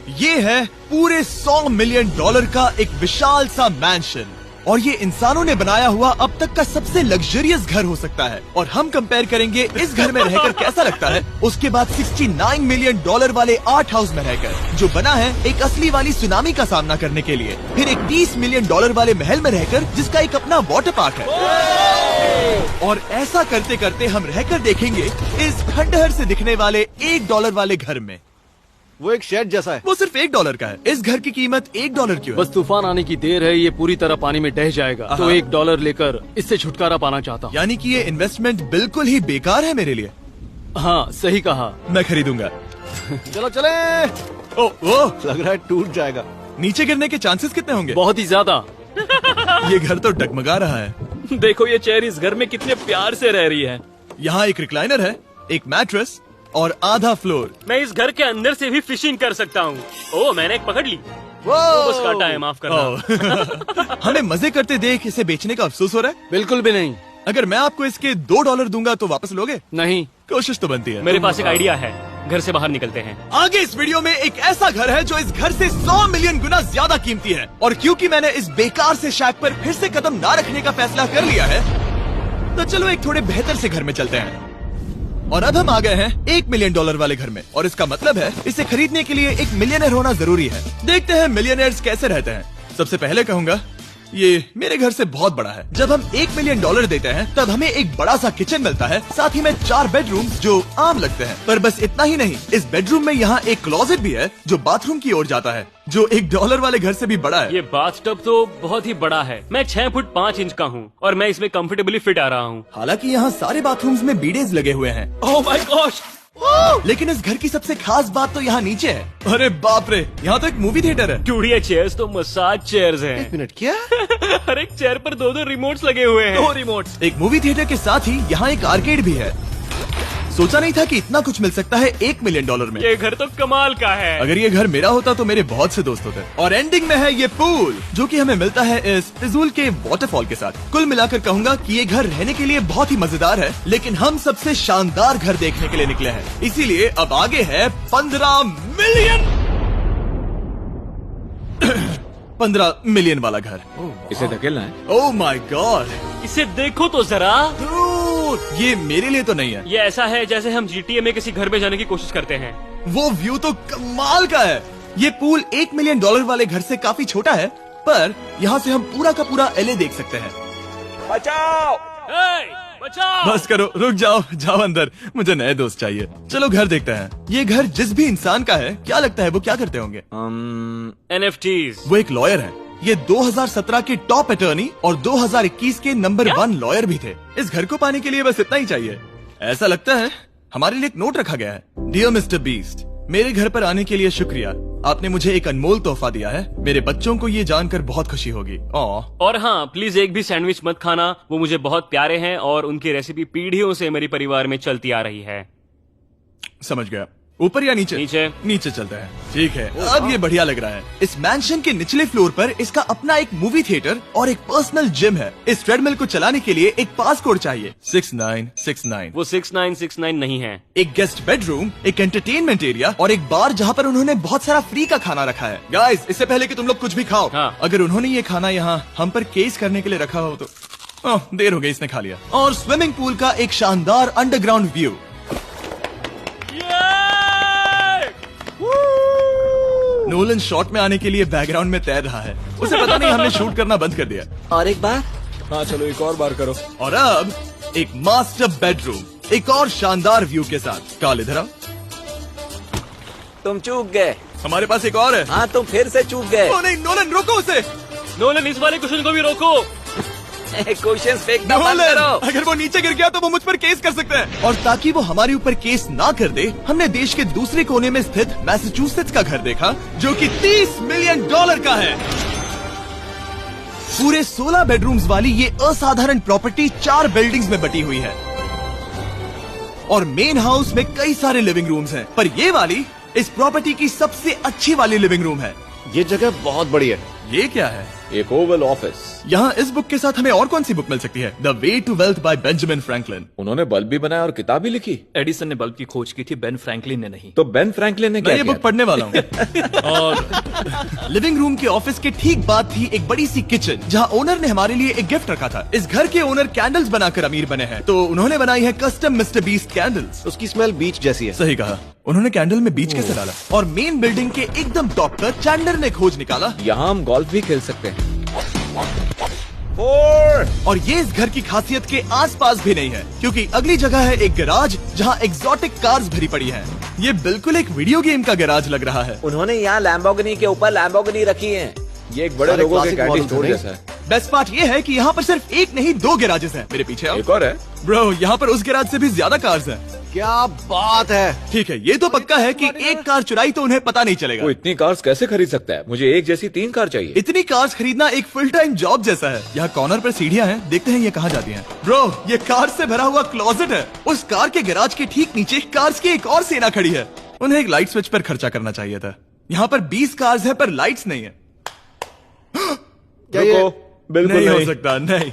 ये है पूरे $100 मिलियन का एक विशाल सा मैंशन, और ये इंसानों ने बनाया हुआ अब तक का सबसे लग्जरियस घर हो सकता है। और हम कंपेयर करेंगे इस घर में रहकर कैसा लगता है उसके बाद $69 मिलियन वाले आर्ट हाउस में रहकर, जो बना है एक असली वाली सुनामी का सामना करने के लिए। फिर एक $30 मिलियन वाले महल में रहकर जिसका एक अपना वाटर पार्क है। और ऐसा करते करते हम रहकर देखेंगे इस खंडहर से दिखने वाले $1 वाले घर में। वो एक शेड जैसा है। वो सिर्फ $1 का है। इस घर की कीमत $1 क्यों है? बस तूफान आने की देर है, ये पूरी तरह पानी में ढह जाएगा, तो $1 लेकर इससे छुटकारा पाना चाहता हूँ। यानी कि ये इन्वेस्टमेंट बिल्कुल ही बेकार है मेरे लिए। हाँ सही कहा। मैं खरीदूंगा। चलो चले। ओह, लग रहा है टूट जाएगा। नीचे गिरने के चांसेस कितने होंगे? बहुत ही ज्यादा। ये घर तो डगमगा रहा है। देखो ये चेयर इस घर में कितने प्यार से रह रही है। यहाँ एक रिक्लाइनर है, एक मैट्रेस और आधा फ्लोर। मैं इस घर के अंदर से भी फिशिंग कर सकता हूँ। ओह, मैंने एक पकड़ ली। बस काटा है, माफ करना। हमें मजे करते देख इसे बेचने का अफसोस हो रहा है? बिल्कुल भी नहीं। अगर मैं आपको इसके $2 दूंगा तो वापस लोगे? नहीं। कोशिश तो बनती है। मेरे पास एक आइडिया है, घर से बाहर निकलते हैं। आगे इस वीडियो में एक ऐसा घर है जो इस घर से 100 मिलियन गुना ज्यादा कीमती है। और क्योंकि मैंने इस बेकार से शैक पर फिर से कदम ना रखने का फैसला कर लिया है, तो चलो एक थोड़े बेहतर से घर में चलते हैं। और अब हम आ गए हैं $1 मिलियन वाले घर में, और इसका मतलब है इसे खरीदने के लिए एक मिलियनर होना जरूरी है। देखते हैं मिलियनर्स कैसे रहते हैं। सबसे पहले कहूंगा ये मेरे घर से बहुत बड़ा है। जब हम $1 मिलियन देते हैं तब हमें एक बड़ा सा किचन मिलता है, साथ ही में 4 बेडरूम जो आम लगते हैं। पर बस इतना ही नहीं, इस बेडरूम में यहाँ एक क्लोजेट भी है जो बाथरूम की ओर जाता है, जो $1 वाले घर से भी बड़ा है। ये बाथटब तो बहुत ही बड़ा है। मैं 6 फुट 5 इंच का हूँ और मैं इसमें कंफर्टेबली फिट आ रहा हूँ। हालांकि यहाँ सारे बाथरूम्स में बीडेज लगे हुए हैं। Oh my gosh! लेकिन इस घर की सबसे खास बात तो यहाँ नीचे है। अरे बाप रे, यहाँ तो एक मूवी थिएटर है। क्यों, ये चेयर्स तो मसाज चेयर्स हैं। 1 मिनट, क्या? हर एक चेयर पर 2-2 रिमोट्स लगे हुए हैं। 2 रिमोट्स। एक मूवी थिएटर के साथ ही यहाँ एक आर्केड भी है। सोचा नहीं था कि इतना कुछ मिल सकता है $1 मिलियन में। ये घर तो कमाल का है। अगर ये घर मेरा होता तो मेरे बहुत से दोस्त होते। और एंडिंग में है ये पूल, जो कि हमें मिलता है इस फिजूल के वाटरफॉल के साथ। कुल मिलाकर कहूंगा कि ये घर रहने के लिए बहुत ही मजेदार है, लेकिन हम सबसे शानदार घर देखने के लिए निकले हैं। इसीलिए अब आगे है 15 मिलियन वाला घर। इसे धकेलना है। ओह माय गॉड, इसे देखो तो जरा। ये मेरे लिए तो नहीं है। ये ऐसा है जैसे हम GTA में किसी घर में जाने की कोशिश करते हैं। वो व्यू तो कमाल का है। ये पूल $1 मिलियन वाले घर से काफी छोटा है, पर यहाँ से हम पूरा का पूरा LA देख सकते हैं। बचाओ! बचाओ! बस करो, रुक जाओ, जाओ अंदर, मुझे नए दोस्त चाहिए। चलो घर देखते हैं। ये घर जिस भी इंसान का है, क्या लगता है वो क्या करते होंगे? NFTs। वो एक लॉयर है। ये 2017 के टॉप अटर्नी और 2021 के नंबर 1 लॉयर भी थे। इस घर को पाने के लिए बस इतना ही चाहिए। ऐसा लगता है हमारे लिए एक नोट रखा गया है। डियर मिस्टर बीस्ट, मेरे घर पर आने के लिए शुक्रिया। आपने मुझे एक अनमोल तोहफा दिया है। मेरे बच्चों को ये जानकर बहुत खुशी होगी। और हाँ, प्लीज एक भी सैंडविच मत खाना, वो मुझे बहुत प्यारे हैं और उनकी रेसिपी पीढ़ियों से मेरे परिवार में चलती आ रही है। समझ गया। ऊपर या नीचे? नीचे। नीचे चलते हैं। ठीक है, अब ये बढ़िया लग रहा है। इस मैंशन के निचले फ्लोर पर इसका अपना एक मूवी थिएटर और एक पर्सनल जिम है। इस ट्रेडमिल को चलाने के लिए एक पास कोड चाहिए, 6969। वो 6969 नहीं है। एक गेस्ट बेडरूम, एक एंटरटेनमेंट एरिया और एक बार जहाँ पर उन्होंने बहुत सारा फ्री का खाना रखा है। गाइस, इससे पहले कि तुम लोग कुछ भी खाओ, हाँ। अगर उन्होंने ये खाना यहाँ हम पर केस करने के लिए रखा हो तो देर हो गई, इसने खा लिया। और स्विमिंग पूल का एक शानदार अंडरग्राउंड व्यू। नोलन शॉट में आने के लिए बैकग्राउंड में तैर रहा है। उसे पता नहीं हमने शूट करना बंद कर दिया। और एक बार? हाँ चलो, एक और बार करो। और अब एक मास्टर बेडरूम, एक और शानदार व्यू के साथ। काल इधर आओ। तुम चूक गए। हमारे पास एक और है। हाँ, तुम फिर से चूक गए। ओ नहीं, नोलन रोको उसे। नोलन, इस वाले क्वेश्चन को भी रोको। क्वेश्चन फेंकना बंद नोलन, करो। अगर वो नीचे गिर गया तो वो मुझ पर केस कर सकते हैं। और ताकि वो हमारे ऊपर केस ना कर दे, हमने देश के दूसरे कोने में स्थित मैसाचुसेट्स का घर देखा, जो कि $30 मिलियन का है। पूरे 16 बेडरूम्स वाली ये असाधारण प्रॉपर्टी 4 बिल्डिंग्स में बटी हुई है और मेन हाउस में कई सारे लिविंग रूम्स हैं, पर ये वाली इस प्रॉपर्टी की सबसे अच्छी वाली लिविंग रूम है। ये जगह बहुत बड़ी है। ये क्या है? एक ओवल ऑफिस। यहाँ इस बुक के साथ हमें और कौन सी बुक मिल सकती है? The way to wealth by Benjamin Franklin. उन्होंने बल्ब भी बनाया और किताब भी लिखी। एडिसन ने बल्ब की खोज की थी, बेन फ्रैंकलिन ने नहीं। तो बेन फ्रैंकलिन ने मैं क्या ये किया? बुक पढ़ने वाला हूँ। और लिविंग रूम के ऑफिस के ठीक बाद थी एक बड़ी सी किचन, जहाँ ओनर ने हमारे लिए एक गिफ्ट रखा था। इस घर के ओनर कैंडल्स बनाकर अमीर बने हैं, तो उन्होंने बनाई है कस्टम मिस्टर बीस्ट कैंडल्स। उसकी स्मेल बीच जैसी है। सही कहा, उन्होंने कैंडल में बीच कैसे डाला? और मेन बिल्डिंग के एकदम टॉप पर चैंडलर ने खोज निकाला। यहाँ हम गोल्फ भी खेल सकते हैं। और ये इस घर की खासियत के आसपास भी नहीं है, क्योंकि अगली जगह है एक गैराज जहाँ एग्जॉटिक कार्स भरी पड़ी हैं। ये बिल्कुल एक वीडियो गेम का गैराज लग रहा है। उन्होंने यहाँ लैम्बोर्गिनी के ऊपर लैम्बोर्गिनी रखी है। ये एक बड़े सारे लोगों के classic कैंडी models स्टोर हैं। जैसा है। बेस्ट पार्ट ये है कि यहाँ पर सिर्फ एक नहीं 2 गैराजेस हैं। मेरे पीछे आओ। एक और है। ब्रो, यहाँ पर उस गैराज से भी ज्यादा कार्स हैं। क्या बात है। ठीक है, ये तो पक्का है कि एक कार चुराई तो उन्हें पता नहीं चलेगा। वो इतनी कार्स कैसे खरीद सकता है? मुझे एक जैसी 3 कार चाहिए। इतनी कार्स खरीदना एक फुल टाइम जॉब जैसा है। यहाँ कॉर्नर पर सीढ़ियाँ हैं, देखते हैं ये कहाँ जाती हैं। ब्रो, ये कार से भरा हुआ क्लोजेट है। उस कार के गैराज के ठीक नीचे कार्स की एक और सेना खड़ी है। उन्हें एक लाइट स्विच पर खर्चा करना चाहिए था। यहाँ पर 20 कार्स है पर लाइट्स नहीं है। क्या ये? बिल्कुल नहीं हो नहीं। सकता, नहीं।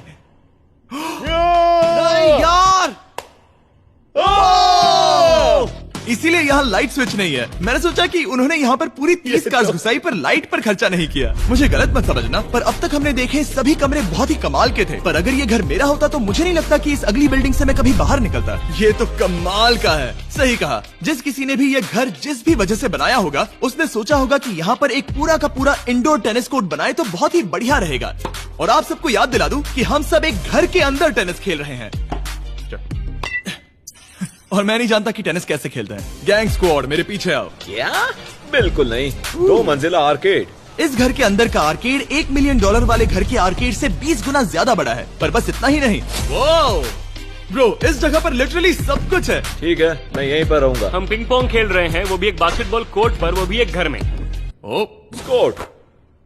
यार। इसीलिए यहाँ लाइट स्विच नहीं है। मैंने सोचा कि उन्होंने यहाँ पर पूरी 30 कार्स घुसाई पर लाइट पर खर्चा नहीं किया। मुझे गलत मत समझना, पर अब तक हमने देखे सभी कमरे बहुत ही कमाल के थे। पर अगर ये घर मेरा होता तो मुझे नहीं लगता कि इस अगली बिल्डिंग से मैं कभी बाहर निकलता। ये तो कमाल का है। सही कहा, जिस किसी ने भी ये घर जिस भी वजह से बनाया होगा, उसने सोचा होगा कि यहाँ पर एक पूरा का पूरा इंडोर टेनिस कोर्ट बनाए तो बहुत ही बढ़िया रहेगा। और आप सबको याद दिला दूं कि हम सब एक घर के अंदर टेनिस खेल रहे हैं। और मैं नहीं जानता कि टेनिस कैसे खेलते हैं। गैंग स्क्वाड, मेरे पीछे आओ। क्या? बिल्कुल नहीं। 2 मंजिला आर्केड। इस घर के अंदर का आर्केड $1 मिलियन वाले घर के आर्केड से 20 गुना ज्यादा बड़ा है। पर बस इतना ही नहीं। वो ब्रो, इस जगह पर लिटरली सब कुछ है। ठीक है, मैं यहीं पर रहूंगा। हम पिंग पोंग खेल रहे हैं, वो भी एक बास्केटबॉल कोर्ट पर, वो भी एक घर में। ओ, स्कोट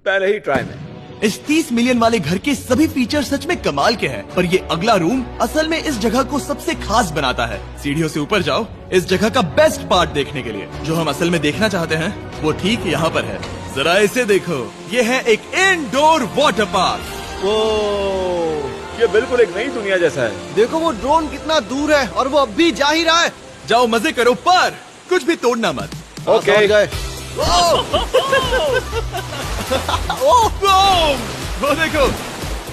पहले ही ट्राई में। इस 30 मिलियन वाले घर के सभी फीचर सच में कमाल के हैं, पर ये अगला रूम असल में इस जगह को सबसे खास बनाता है। सीढ़ियों से ऊपर जाओ इस जगह का बेस्ट पार्ट देखने के लिए। जो हम असल में देखना चाहते हैं वो ठीक यहाँ पर है। जरा इसे देखो, ये है एक इंडोर वाटर पार्क। ये बिल्कुल एक नई दुनिया जैसा है। देखो वो ड्रोन कितना दूर है और वो अब भी जा ही रहा है। जाओ मजे करो, पर कुछ भी तोड़ना मत। ओके। समझ गए। वो देखो,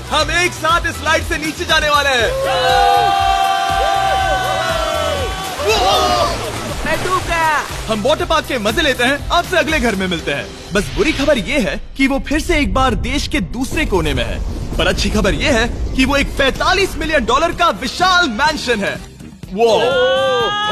हम एक साथ इस लाइट से नीचे जाने वाले हैं। मैं डूब गया। हम वाटर पार्क के मजे लेते हैं, आपसे अगले घर में मिलते हैं। बस बुरी खबर ये है कि वो फिर से एक बार देश के दूसरे कोने में है। पर अच्छी खबर ये है कि वो एक $45 मिलियन का विशाल मैंशन है। वो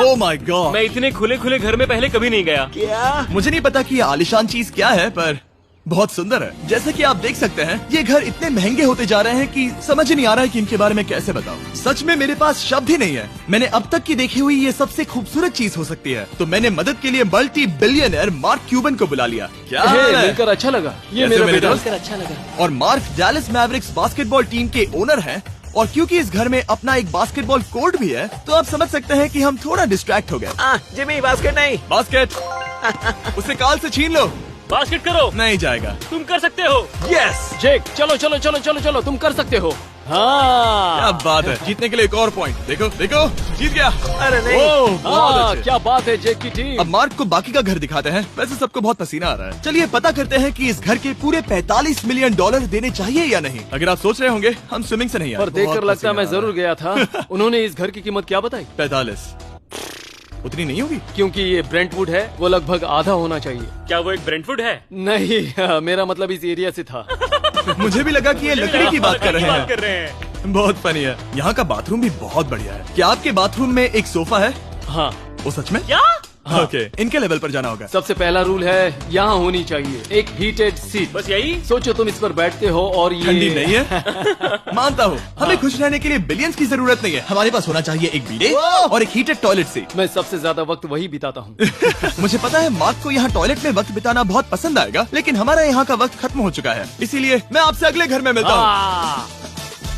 ओह माय गॉड, मैं इतने खुले खुले घर में पहले कभी नहीं गया। क्या? मुझे नहीं पता कि ये आलिशान चीज क्या है, पर बहुत सुंदर है। जैसे कि आप देख सकते हैं, ये घर इतने महंगे होते जा रहे हैं कि समझ ही नहीं आ रहा है कि इनके बारे में कैसे बताऊं। सच में मेरे पास शब्द ही नहीं है। मैंने अब तक की देखी हुई ये सबसे खूबसूरत चीज हो सकती है। तो मैंने मदद के लिए मल्टी बिलियनर मार्क क्यूबन को बुला लिया। क्या हे, हाल है? मिलकर अच्छा लगा। ये कैसे मेरा मेरे बेटा। दोस्त? अच्छा लगा। और mark Dallas Mavericks basketball team के ओनर हैं। और क्योंकि इस घर में अपना एक बास्केटबॉल कोर्ट भी है, तो आप समझ सकते हैं कि हम थोड़ा डिस्ट्रैक्ट हो गए। जिमी, बास्केट नहीं। बास्केट उसे काल से छीन लो। बास्केट करो, नहीं जाएगा। तुम कर सकते हो। यस, जेक, चलो चलो चलो चलो चलो, तुम कर सकते हो। हाँ, क्या बात है। जीतने के लिए एक और पॉइंट। देखो देखो, जीत गया। अरे नहीं। ओह, बहुत हाँ, अच्छे। क्या बात है जेक की टीम। अब मार्क को बाकी का घर दिखाते हैं। वैसे सबको बहुत पसीना आ रहा है। चलिए पता करते हैं कि इस घर के पूरे $45 मिलियन देने चाहिए या नहीं। अगर आप सोच रहे होंगे हम स्विमिंग से नहीं आए, पर देखकर बहुत लगता पसीना मैं आ रहा जरूर गया था। उन्होंने इस घर की कीमत क्या बताई? 45 उतनी नहीं होगी। क्योंकि ये ब्रेंटवुड है, वो लगभग आधा होना चाहिए। क्या वो एक ब्रेंटफुड है? नहीं, मेरा मतलब इस एरिया से था। मुझे भी लगा कि ये लकड़ी की बात कर रहे बात कर हैं। रहे हैं। बहुत फनी है। यहाँ का बाथरूम भी बहुत बढ़िया है। क्या आपके बाथरूम में एक सोफा है? हाँ, वो सच में? क्या? ओके, इनके लेवल पर जाना होगा। सबसे पहला रूल है यहाँ होनी चाहिए एक हीटेड सीट। बस यही? सोचो तुम इस पर बैठते हो और ये ठंडी नहीं है। मानता हूँ, हमें खुश रहने के लिए बिलियंस की जरूरत नहीं है। हमारे पास होना चाहिए एक बीडे और एक हीटेड टॉयलेट सीट। मैं सबसे ज्यादा वक्त वही बिताता हूँ। मुझे पता है मार्क को यहाँ टॉयलेट में वक्त बिताना बहुत पसंद आएगा, लेकिन हमारा यहाँ का वक्त खत्म हो चुका है। इसीलिए मैं आपसे अगले घर में मिलता हूँ।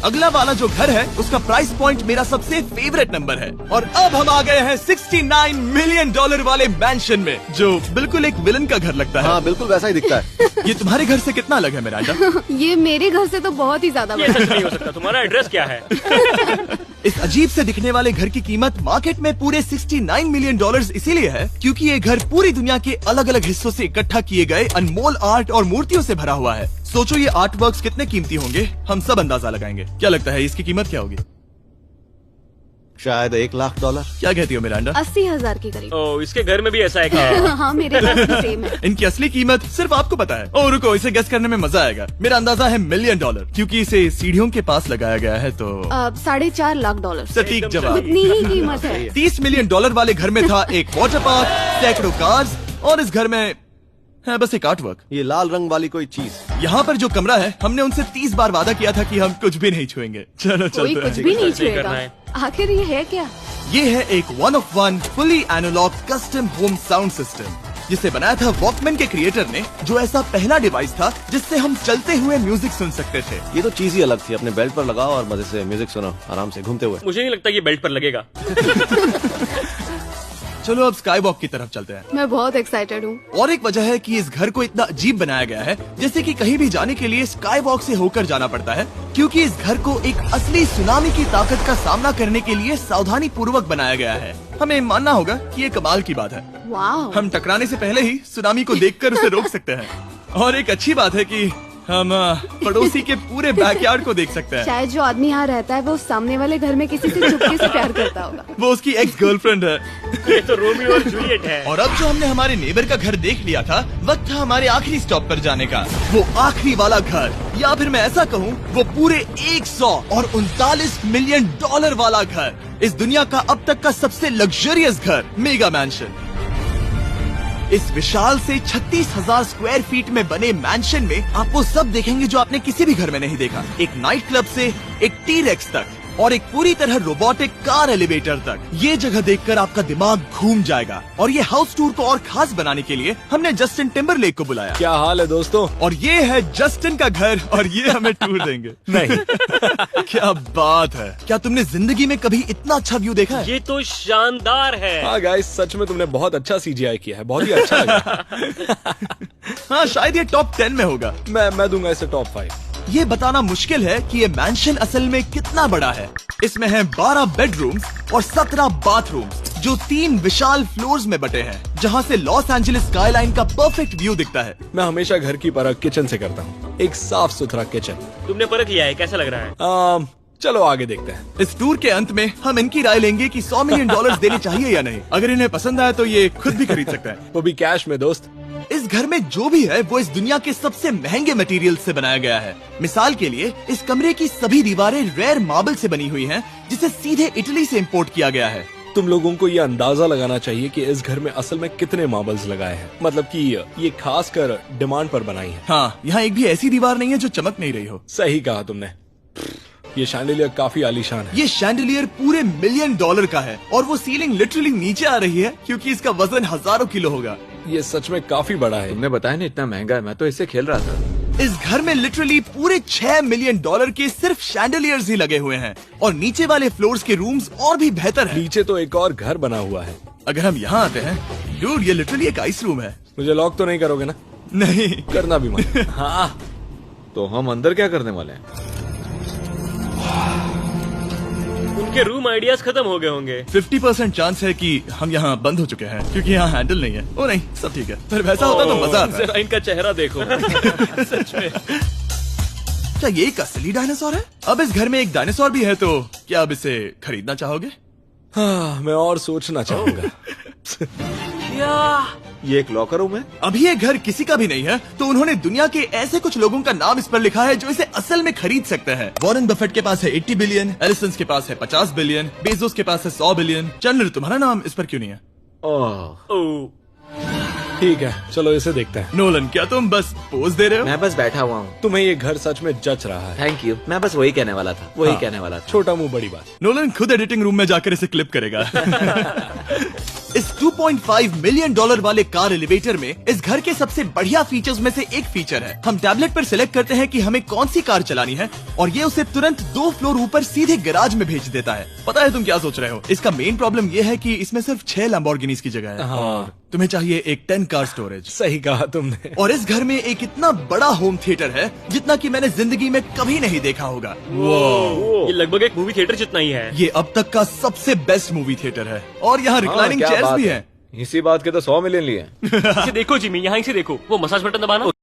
अगला वाला जो घर है उसका प्राइस पॉइंट मेरा सबसे फेवरेट नंबर है। और अब हम आ गए हैं 69 मिलियन डॉलर वाले मैंशन में, जो बिल्कुल एक विलन का घर लगता है। हाँ बिल्कुल वैसा ही दिखता है। ये तुम्हारे घर से कितना अलग है मिरांडा? ये मेरे घर से तो बहुत ही ज्यादा ये बड़ा सच नहीं हो सकता। तुम्हारा एड्रेस क्या है? इस अजीब से दिखने वाले घर की कीमत मार्केट में पूरे 69 मिलियन डॉलर्स इसीलिए है क्योंकि ये घर पूरी दुनिया के अलग अलग हिस्सों से इकट्ठा किए गए अनमोल आर्ट और मूर्तियों से भरा हुआ है। सोचो ये आर्ट वर्क्स कितने कीमती होंगे, हम सब अंदाजा लगाएंगे। क्या लगता है इसकी कीमत क्या होगी? शायद $1 लाख। क्या कहती हो मिरांडा? 80,000 के करीब। ओ, इसके घर में भी ऐसा है क्या? हाँ मेरे घर भी सेम है। इनकी असली कीमत सिर्फ आपको पता है। ओ रुको, इसे गेस करने में मजा आएगा। मेरा अंदाजा है $1 मिलियन क्योंकि इसे सीढ़ियों के पास लगाया गया है। तो $4.5 लाख। सटीक जवाब। इतनी ही कीमत है। $30 मिलियन वाले घर में था एक वाटर पार्क, सैकड़ों कार्स और इस घर में है बस एक आर्ट वर्क। ये लाल रंग वाली कोई चीज। यहाँ पर जो कमरा है, हमने उनसे 30 बार वादा किया था कि हम कुछ भी नहीं छुएंगे। चलो कोई चलते कुछ हैं। भी नहीं करना छुएगा। है। आखिर ये है क्या? ये है एक 1 of 1 fully analogue custom home sound system, जिसे बनाया था वॉकमैन के क्रिएटर ने, जो ऐसा पहला डिवाइस था जिससे हम चलते हुए म्यूजिक सुन सकते थे। ये तो चीज ही अलग थी। अपने बेल्ट पर लगाओ और मजे से म्यूजिक सुनो आराम से घूमते हुए। मुझे नहीं लगता ये बेल्ट पर लगेगा। चलो अब स्काई वॉक की तरफ चलते हैं। मैं बहुत एक्साइटेड हूँ। और एक वजह है कि इस घर को इतना अजीब बनाया गया है, जैसे कि कहीं भी जाने के लिए स्काई वॉक से होकर जाना पड़ता है, क्योंकि इस घर को एक असली सुनामी की ताकत का सामना करने के लिए सावधानी पूर्वक बनाया गया है। हमें मानना होगा कि ये कमाल की बात है। वाह। हम टकराने से पहले ही सुनामी को देखकर उसे रोक सकते हैं। और एक अच्छी बात है कि हम पड़ोसी के पूरे बैकयार्ड को देख सकते हैं। शायद जो आदमी यहाँ रहता है वो सामने वाले घर में किसी से चुपके से प्यार करता होगा। वो उसकी एक्स गर्लफ्रेंड है। ये तो रोमियो और जूलियट है। और अब जो हमने हमारे नेबर का घर देख लिया था, वक्त था हमारे आखिरी स्टॉप पर जाने का। वो आखिरी वाला घर, या फिर मैं ऐसा कहूँ, वो पूरे 139 मिलियन डॉलर वाला घर। इस दुनिया का अब तक का सबसे लग्जरियस घर, मेगा मैंशन। इस विशाल से 36,000 स्क्वायर फीट में बने मैंशन में आप वो सब देखेंगे जो आपने किसी भी घर में नहीं देखा। एक नाइट क्लब से एक टी-रेक्स तक और एक पूरी तरह रोबोटिक कार एलिवेटर तक। ये जगह देखकर आपका दिमाग घूम जाएगा। और ये हाउस टूर को और खास बनाने के लिए हमने जस्टिन टिम्बरलेक को बुलाया। क्या हाल है दोस्तों? और ये है जस्टिन का घर और ये हमें टूर देंगे। नहीं। क्या बात है! क्या तुमने जिंदगी में कभी इतना अच्छा व्यू देखा है? ये तो शानदार है। हाँ गाइस, सच में तुमने बहुत अच्छा CGI किया है। बहुत ही अच्छा लगा। हाँ, शायद ये टॉप 10 में होगा। मैं दूंगा इसे टॉप 5। ये बताना मुश्किल है कि ये मैंशन असल में कितना बड़ा है। इसमें है 12 बेडरूम्स और 17 बाथरूम्स, जो 3 विशाल फ्लोर्स में बटे हैं, जहाँ से लॉस एंजलिस स्काईलाइन का परफेक्ट व्यू दिखता है। मैं हमेशा घर की परख किचन से करता हूँ। एक साफ सुथरा किचन। तुमने परख लिया है, कैसा लग रहा है? चलो आगे देखते हैं। इस टूर के अंत में हम इनकी राय लेंगे कि $100 मिलियन देने चाहिए या नहीं। अगर इन्हें पसंद आए तो ये खुद भी खरीद सकते हैं। वो भी कैश में दोस्त। इस घर में जो भी है वो इस दुनिया के सबसे महंगे मटेरियल से बनाया गया है। मिसाल के लिए इस कमरे की सभी दीवारें रेयर मार्बल से बनी हुई हैं, जिसे सीधे इटली से इंपोर्ट किया गया है। तुम लोगों को ये अंदाजा लगाना चाहिए कि इस घर में असल में कितने मार्बल्स लगाए हैं। मतलब कि ये खास कर डिमांड पर बनाई है। हाँ, यहाँ एक भी ऐसी दीवार नहीं है जो चमक नहीं रही हो। सही कहा तुमने। ये शैंडिलियर काफी आलीशान है। ये शैंडिलियर पूरे $1 मिलियन का है और वो सीलिंग लिटरली नीचे आ रही है क्योंकि इसका वजन हजारों किलो होगा। ये सच में काफी बड़ा है। तुमने बताया ना इतना महंगा है, मैं तो इससे खेल रहा था। इस घर में लिटरली पूरे $6 मिलियन के सिर्फ शैंडिलियर्स ही लगे हुए हैं और नीचे वाले फ्लोर्स के रूम्स और भी बेहतर हैं। नीचे तो एक और घर बना हुआ है। अगर हम यहाँ आते हैं, डूड, ये लिटरली एक आइस रूम है। मुझे लॉक तो नहीं करोगे ना? नहीं करना भी मत। हाँ, तो हम अंदर क्या करने वाले हैं? उनके रूम आइडियाज खत्म हो गए होंगे। 50% चांस है कि हम यहाँ बंद हो चुके हैं क्योंकि यहाँ हैंडल नहीं है। ओ नहीं, सब ठीक है। पर वैसा होता तो मजा आता। जरा इनका चेहरा देखो। सच में। क्या ये एक असली डायनासोर है? अब इस घर में एक डायनासोर भी है, तो क्या अब इसे खरीदना चाहोगे? हाँ, मैं और सोचना चाहूंगा। ये एक लॉकर रूम है। अभी ये घर किसी का भी नहीं है, तो उन्होंने दुनिया के ऐसे कुछ लोगों का नाम इस पर लिखा है जो इसे असल में खरीद सकते हैं। वॉरेन बफेट के पास है 80 बिलियन, एलिसन के पास है 50 बिलियन, बेजोस के पास है 100 बिलियन। चंद्र, तुम्हारा नाम इस पर क्यों नहीं है? ओह, ठीक है, चलो इसे देखते हैं। नोलन, क्या तुम बस पोज दे रहे हो? मैं बस बैठा हुआ हूँ। तुम्हें ये घर सच में जच रहा है। Thank you. मैं बस वही कहने वाला था। वही हाँ, कहने वाला था। छोटा मुंह बड़ी बात। नोलन खुद एडिटिंग रूम में जाकर इसे क्लिप करेगा। इस $2.5 मिलियन वाले कार एलिवेटर में इस घर के सबसे बढ़िया फीचर्स में से एक फीचर है। हम टैबलेट पर सिलेक्ट करते हैं कि हमें कौन सी कार चलानी है और ये उसे तुरंत 2 फ्लोर ऊपर सीधे गैराज में भेज देता है। पता है तुम क्या सोच रहे हो? इसका मेन प्रॉब्लम ये है कि इसमें सिर्फ 6 लैम्बोर्गिनीज की जगह है और तुम्हें चाहिए एक 10 कार स्टोरेज। सही कहा तुमने। और इस घर में एक इतना बड़ा होम थिएटर है जितना कि मैंने जिंदगी में कभी नहीं देखा होगा। ये लगभग एक मूवी थिएटर जितना ही है। ये अब तक का सबसे बेस्ट मूवी थिएटर है और यहाँ रिक्लाइनिंग क्या चेयर्स बात भी है। हैं। इसी बात के तो 100 मिलियन लिए। इसे देखो जिमी, यहाँ इसे देखो, वो मसाज बटन दबाना।